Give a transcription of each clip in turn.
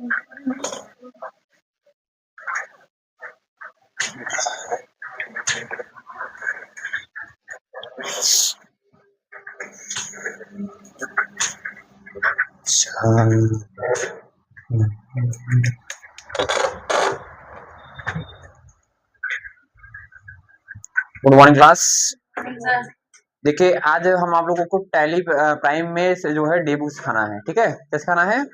Good morning class. देखिए आज हम आप लोगों को टैली प्राइम में से जो है डे बुक सिखाना है। ठीक है, क्या सिखाना है?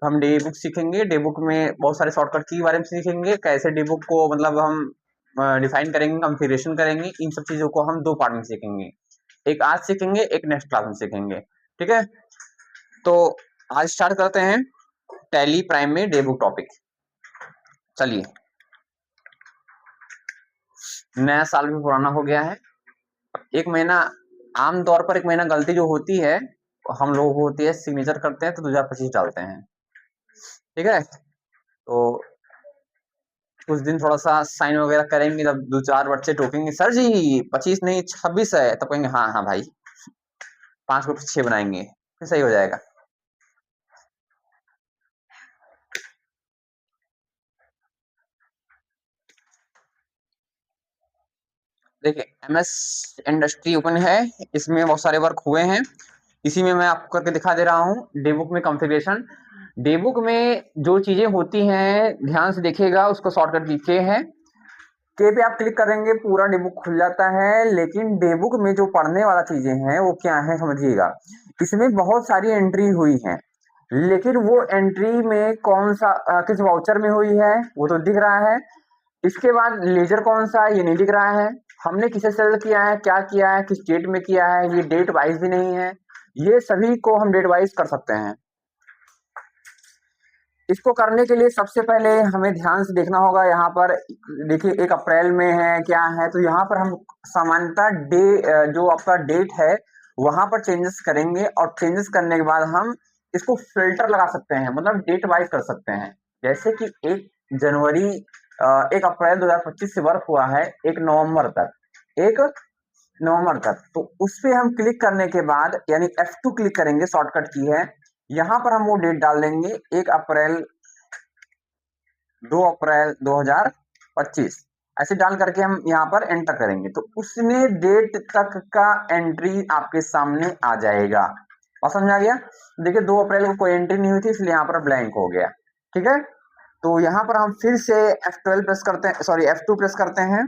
हम डे बुक सीखेंगे। डे बुक में बहुत सारे शॉर्टकट की बारे में सीखेंगे, कैसे डे बुक को मतलब हम डिफाइन करेंगे, कॉन्फ़िगरेशन करेंगे। इन सब चीजों को हम दो पार्ट में सीखेंगे, एक आज सीखेंगे, एक नेक्स्ट क्लास में सीखेंगे। ठीक है, तो आज स्टार्ट करते हैं टैली प्राइम में डे बुक टॉपिक। चलिए, नया साल भी पुराना हो गया है। एक महीना, आमतौर पर एक महीना गलती जो होती है हम लोगों को होती है, सिग्नेचर करते हैं तो 2025 डालते हैं। ठीक है, तो कुछ दिन थोड़ा सा साइन वगैरह करेंगे, जब दो चार बच्चे टोकेंगे सर जी 25 नहीं 26 है, तब कहेंगे हाँ हाँ भाई, 5 को 6 बनाएंगे, फिर सही हो जाएगा। देखिए, एमएस इंडस्ट्री ओपन है, इसमें बहुत सारे वर्क हुए हैं। इसी में मैं आपको करके दिखा दे रहा हूँ डे बुक में कॉन्फ़िगरेशन। डे बुक में जो चीजें होती हैं ध्यान से देखिएगा, उसको शॉर्टकट की के है, के पे आप क्लिक करेंगे पूरा डे बुक खुल जाता है। लेकिन डे बुक में जो पढ़ने वाला चीजें हैं वो क्या है समझिएगा। इसमें बहुत सारी एंट्री हुई हैं, लेकिन वो एंट्री में कौन सा किस वाउचर में हुई है वो तो दिख रहा है। इसके बाद लेजर कौन सा है ये नहीं दिख रहा है। हमने किसे सेल किया है, क्या किया है, किस डेट में किया है, ये डेट वाइज भी नहीं है। ये सभी को हम डेट वाइज कर सकते हैं। इसको करने के लिए सबसे पहले हमें ध्यान से देखना होगा। यहाँ पर देखिए 1 अप्रैल में है क्या है, तो यहाँ पर हम सामान्यतः जो आपका डेट है वहां पर चेंजेस करेंगे, और चेंजेस करने के बाद हम इसको फिल्टर लगा सकते हैं, मतलब डेट वाइज कर सकते हैं। जैसे कि 1 अप्रैल 2025 से वर्क हुआ है 1 नवंबर तक, तो उस पे हम क्लिक करने के बाद यानी F2 क्लिक करेंगे, शॉर्टकट की है। यहाँ पर हम वो डेट डाल देंगे 1 अप्रैल 2 अप्रैल 2025, ऐसे डाल करके हम यहाँ पर एंटर करेंगे, तो उसने डेट तक का एंट्री आपके सामने आ जाएगा। और समझ आ गया? देखिए 2 अप्रैल को कोई एंट्री नहीं हुई थी, इसलिए यहाँ पर ब्लैंक हो गया। ठीक है, तो यहाँ पर हम फिर से F12 प्रेस करते हैं, सॉरी F2 प्रेस करते हैं,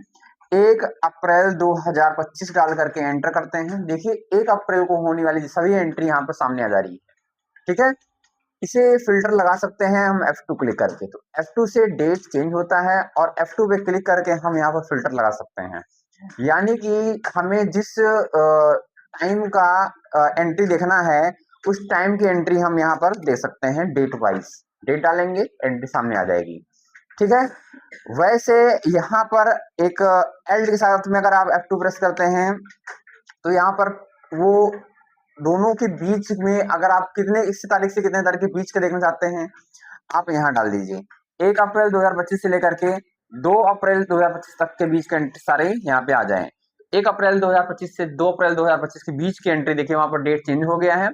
1 अप्रैल 2025 डाल करके एंटर करते हैं। देखिए 1 अप्रैल को होने वाली सभी एंट्री यहाँ पर सामने आ जा रही है। ठीक है, इसे फिल्टर लगा सकते हैं हम F2 क्लिक करके, तो F2 से डेट चेंज होता है, और F2 पे क्लिक करके हम यहाँ पर फिल्टर लगा सकते हैं। यानी कि हमें जिस टाइम का एंट्री देखना है उस टाइम की एंट्री हम यहाँ पर दे सकते हैं डेट वाइज। डेट डालेंगे, एंट्री सामने आ जाएगी। ठीक है, वैसे यहाँ पर एक एल्ड के साथ में अगर आप F2 प्रेस करते हैं तो यहाँ पर वो दोनों के बीच में अगर आप कितने इस तारीख से कितने तारीख के बीच के देखना चाहते हैं, आप यहाँ डाल दीजिए 1 अप्रैल 2025 से लेकर के 2 अप्रैल 2025 तक के बीच के एंट्री सारे यहाँ पे आ जाएं। 1 अप्रैल 2025 से 2 अप्रैल 2025 के बीच की एंट्री देखिए, वहां पर डेट चेंज हो गया है,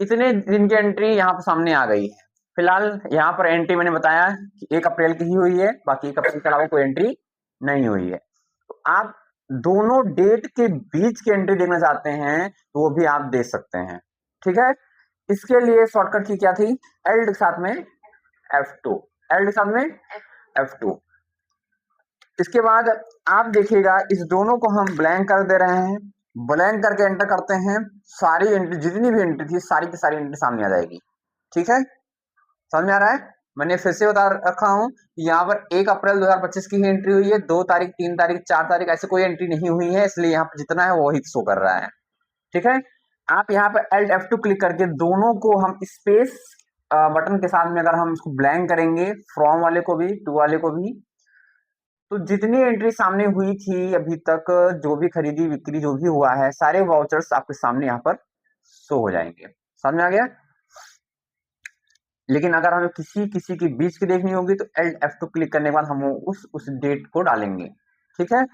इतने दिन की एंट्री यहाँ पर सामने आ गई है। फिलहाल यहाँ पर एंट्री मैंने बताया कि 1 अप्रैल की ही हुई है, बाकी 1 अप्रैल के अलावा कोई एंट्री नहीं हुई है। तो आप दोनों डेट के बीच की एंट्री देखना चाहते हैं तो वो भी आप दे सकते हैं। ठीक है, इसके लिए शॉर्टकट की क्या थी, एल्ड के साथ में F2, एल्ड के साथ में F2। इसके बाद आप देखिएगा इस दोनों को हम ब्लैंक कर दे रहे हैं, ब्लैंक करके एंटर करते हैं, सारी एंट्री जितनी भी एंट्री थी सारी की सारी एंट्री सामने आ जाएगी। ठीक है, समझ में आ रहा है? मैंने फिर से बता रखा हूं, यहाँ पर 1 अप्रैल 2025 की ही एंट्री हुई है, 2 तारीख 3 तारीख 4 तारीख ऐसे कोई एंट्री नहीं हुई है, इसलिए यहाँ पर जितना है वही शो कर रहा है। ठीक है, आप यहाँ पर Alt F2 क्लिक करके दोनों को हम स्पेस बटन के साथ में अगर हम इसको ब्लैंक करेंगे, फ्रॉम वाले को भी टू वाले को भी, तो जितनी एंट्री सामने हुई थी अभी तक, जो भी खरीदी बिक्री जो भी हुआ है, सारे वाउचर्स आपके सामने यहाँ पर शो हो जाएंगे। समझ में आ गया? लेकिन अगर हमें किसी किसी के बीच की देखनी होगी तो Alt F2 क्लिक करने के बाद हम उस डेट को डालेंगे। ठीक है,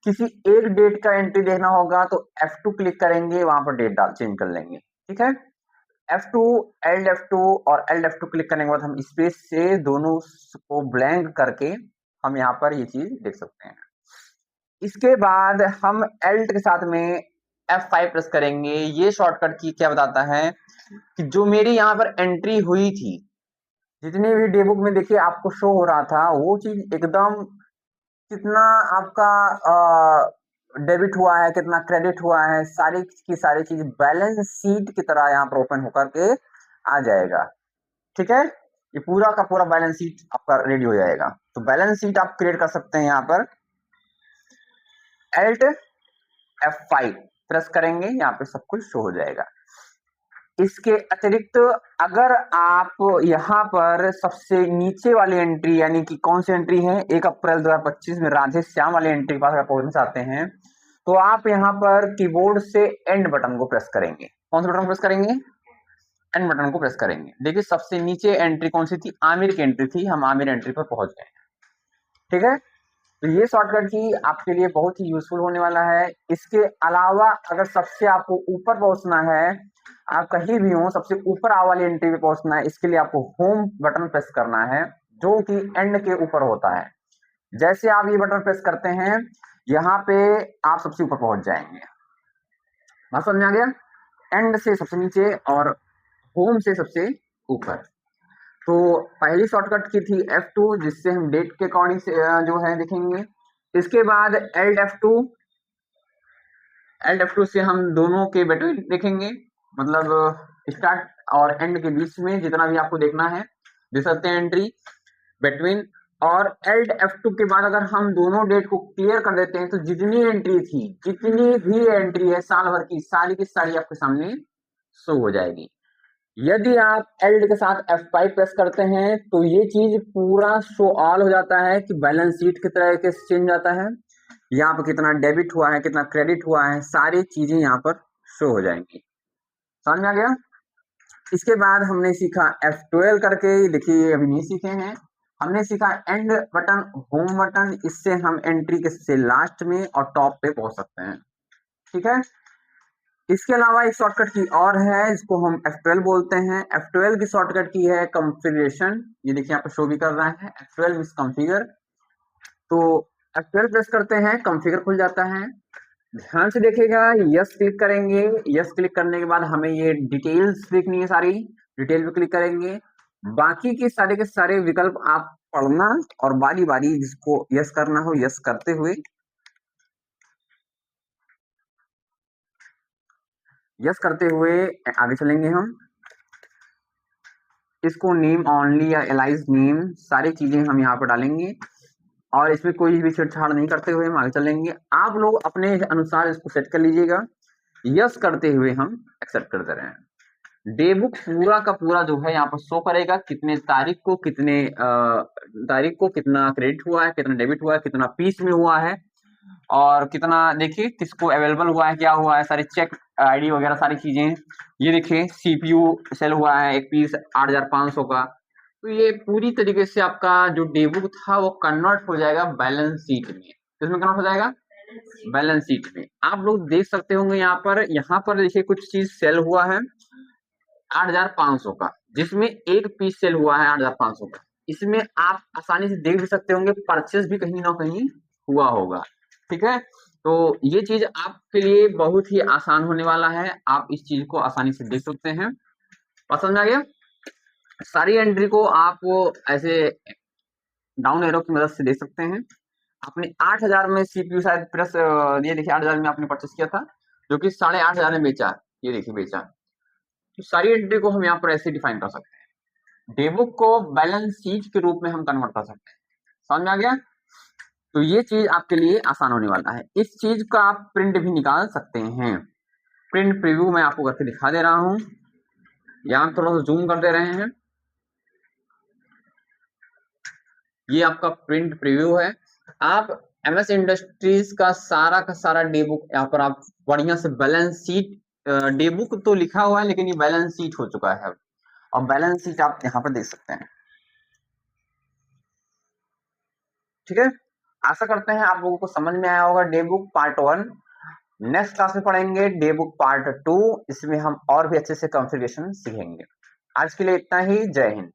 किसी एक डेट का एंट्री देखना होगा तो F2 क्लिक करेंगे, वहां पर डेट डाल चेंज कर लेंगे। ठीक है, F2 Alt F2 और Alt F2 क्लिक करने के बाद हम स्पेस से दोनों को ब्लैंक करके हम यहाँ पर ये चीज देख सकते हैं। इसके बाद हम Alt के साथ में F5 प्रेस करेंगे। ये शॉर्टकट की क्या बताता है कि जो मेरी यहाँ पर एंट्री हुई थी, जितनी भी डेबुक में देखिए आपको शो हो रहा था, वो चीज एकदम कितना आपका डेबिट हुआ है, कितना क्रेडिट हुआ है, सारी की सारी चीज बैलेंस शीट की तरह यहाँ पर ओपन होकर के आ जाएगा। ठीक है, ये पूरा का पूरा बैलेंस शीट आपका रेडी हो जाएगा। तो बैलेंस शीट आप क्रिएट कर सकते हैं। यहाँ पर Alt F5 प्रेस करेंगे, यहाँ पे सब कुछ शो हो जाएगा। इसके अतिरिक्त अगर आप यहाँ पर सबसे नीचे वाली एंट्री, यानी कि कौन सी एंट्री है, 1 अप्रैल 2025 में राधे श्याम वाली एंट्री के पास अगर पहुंचना चाहते हैं, तो आप यहाँ पर कीबोर्ड से एंड बटन को प्रेस करेंगे। कौन सा बटन प्रेस करेंगे? एंड बटन को प्रेस करेंगे। देखिए सबसे नीचे एंट्री कौन सी थी? आमिर की एंट्री थी। हम आमिर एंट्री पर पहुंच गए। ठीक है, तो ये शॉर्टकट की आपके लिए बहुत ही यूजफुल होने वाला है। इसके अलावा अगर सबसे आपको ऊपर पहुंचना है, आप कहीं भी हो, सबसे ऊपर वाली एंट्री पे पहुंचना है, इसके लिए आपको होम बटन प्रेस करना है, जो कि एंड के ऊपर होता है। जैसे आप ये बटन प्रेस करते हैं, यहाँ पे आप सबसे ऊपर पहुंच जाएंगे। बात समझ में आ गया? एंड से सबसे नीचे और होम से सबसे ऊपर। तो पहली शॉर्टकट की थी F2, जिससे हम डेट के अकॉर्डिंग से जो है देखेंगे। इसके बाद Alt F2 से हम दोनों के बिटवीन देखेंगे, मतलब स्टार्ट और एंड के बीच में जितना भी आपको देखना है देख सकते हैं एंट्री बिटवीन। और Alt F2 के बाद अगर हम दोनों डेट को क्लियर कर देते हैं, तो जितनी एंट्री थी, जितनी भी एंट्री है साल भर की सारी आपके सामने शो हो जाएगी। यदि आप Alt के साथ F5 प्रेस करते हैं, तो ये चीज पूरा शो ऑल हो जाता है कि बैलेंस शीट की तरह के चेंज आता है। यहाँ पर कितना डेबिट हुआ है, कितना क्रेडिट हुआ है, सारी चीजें यहाँ पर शो हो जाएंगी। समझ में आ गया? इसके बाद हमने सीखा F12 करके, देखिए अभी नहीं सीखे हैं। हमने सीखा एंड बटन, होम बटन, इससे हम एंट्री के सबसे लास्ट में और टॉप पे पहुंच सकते हैं। ठीक है, इसके अलावा एक शॉर्टकट की और है, इसको हम F12 बोलते हैं। F12 की शॉर्टकट की है कॉन्फ़िगरेशन। ये देखिए यहाँ पे शो भी कर रहा है F12 इज कॉन्फ़िगर। तो F12 प्रेस करते हैं, कॉन्फ़िगर खुल जाता है। ध्यान से देखिएगा, यस क्लिक करेंगे। यस क्लिक करने के बाद हमें ये डिटेल्स देखनी है, सारी डिटेल पे क्लिक करेंगे। बाकी के सारे विकल्प आप पढ़ना और बारी बारी जिसको यस करना हो यस करते हुए आगे चलेंगे। हम इसको नेम ऑनली या एलाइज नेम सारी चीजें हम यहाँ पर डालेंगे और इसमें कोई भी छेड़छाड़ नहीं करते हुए हम आगे चलेंगे। आप लोग अपने अनुसार इसको सेट कर लीजिएगा। यस करते हुए हम एक्सेप्ट कर दे रहे हैं। डे बुक पूरा का पूरा जो है यहाँ पर शो करेगा, कितने तारीख को कितना क्रेडिट हुआ है, कितना डेबिट हुआ है, कितना पीस में हुआ है और कितना देखिए किसको अवेलेबल हुआ है, क्या हुआ है, सारी चेक आईडी वगैरह सारी चीजें। ये देखिए सीपीयू सेल हुआ है एक पीस 8500 का। तो ये पूरी तरीके से आपका जो डेबुक था वो कन्वर्ट हो जाएगा बैलेंस शीट में। किसमें कन्वर्ट हो जाएगा? बैलेंस शीट में। आप लोग देख सकते होंगे यहाँ पर देखिए कुछ चीज सेल हुआ है 8500 का, जिसमें एक पीस सेल हुआ है 8500 का। इसमें आप आसानी से देख भी सकते होंगे परचेस भी कहीं ना कहीं हुआ होगा। ठीक है, तो ये चीज आपके लिए बहुत ही आसान होने वाला है, आप इस चीज को आसानी से देख सकते हैं। पसंद आ गया? सारी एंट्री को आप ऐसे डाउन एरो की मदद से देख सकते हैं। आपने 8000 में सीपीयू शायद प्लस, ये देखिए 8000 में आपने परचेस किया था, जो कि 8500 में बेचा। ये देखिए बेचा। तो सारी एंट्री को हम यहाँ पर ऐसे डिफाइन कर सकते हैं। डेबुक को बैलेंस शीट के रूप में हम कन्वर्ट कर सकते हैं। समझ में आ गया? तो ये चीज आपके लिए आसान होने वाला है। इस चीज का आप प्रिंट भी निकाल सकते हैं। प्रिंट प्रीव्यू मैं आपको करके दिखा दे रहा हूं। यहाँ थोड़ा सा जूम कर दे रहे हैं। ये आपका प्रिंट प्रीव्यू है। आप एमएस इंडस्ट्रीज का सारा डेबुक यहाँ पर आप बढ़िया से बैलेंस शीट, डेबुक तो लिखा हुआ है लेकिन ये बैलेंस शीट हो चुका है और बैलेंस शीट आप यहाँ पर देख सकते हैं। ठीक है, आशा करते हैं आप लोगों को समझ में आया होगा डेबुक पार्ट 1। नेक्स्ट क्लास में पढ़ेंगे डे बुक पार्ट 2। इसमें हम और भी अच्छे से कॉन्फ़िगरेशन सीखेंगे। आज के लिए इतना ही। जय हिंद।